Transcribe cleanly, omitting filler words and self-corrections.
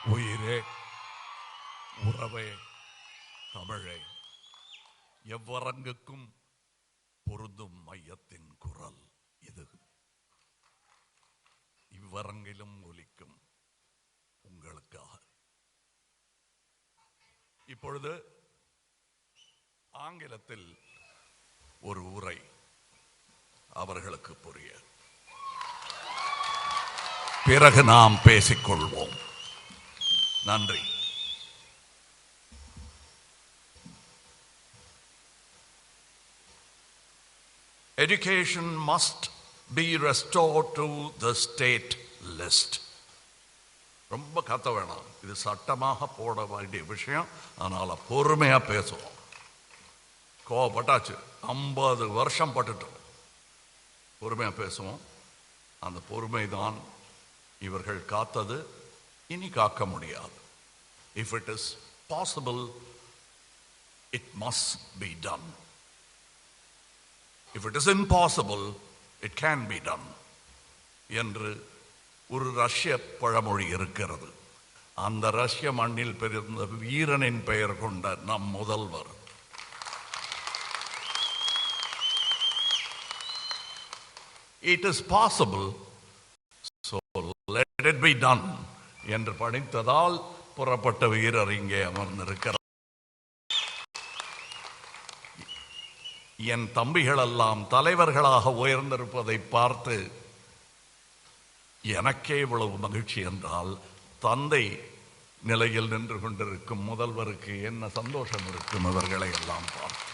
உயிரே, உறவே, தமிழே, எவ்வரங்குக்கும் பொருந்தும் மையத்தின் குரல் இது. இவ்வரங்கிலும் ஒலிக்கும் உங்களுக்காக. இப்பொழுது ஆங்கிலத்தில் ஒரு உரை அவர்களுக்கு புரிய, பிறகு நாம் பேசிக்கொள்வோம். நன்றி. Education must be restored to the state list. ரொம்ப கத்த வேணாம், இது சட்டமாக போட வேண்டிய விஷயம். அதனால பொறுமையா பேசுவோம். கோவப்பட்டாச்சு, 50 வருஷம் பட்டுட்டோம். பொறுமையா பேசுவோம். அந்த பொறுமை தான் இவர்கள் காத்தது, இனி காக்க முடியாது. If it is possible, it must be done. If it is impossible, it can be done என்று ஒரு ரஷ்ய பழமொழி இருக்கிறது. அந்த ரஷ்ய மண்ணில் பிறந்த வீரனின் பெயர் கொண்ட நம் முதல்வர் it is possible, so let it be done என்று பணித்ததால் புறப்பட்ட வீரர் இங்கே அமர்ந்திருக்கிறார். என் தம்பிகளெல்லாம் தலைவர்களாக உயர்ந்திருப்பதை பார்த்து எனக்கே இவ்வளவு மகிழ்ச்சி என்றால், தந்தை நிலையில் நின்று கொண்டிருக்கும் முதல்வருக்கு என்ன சந்தோஷம் இருக்கும் இவர்களை எல்லாம் பார்த்து.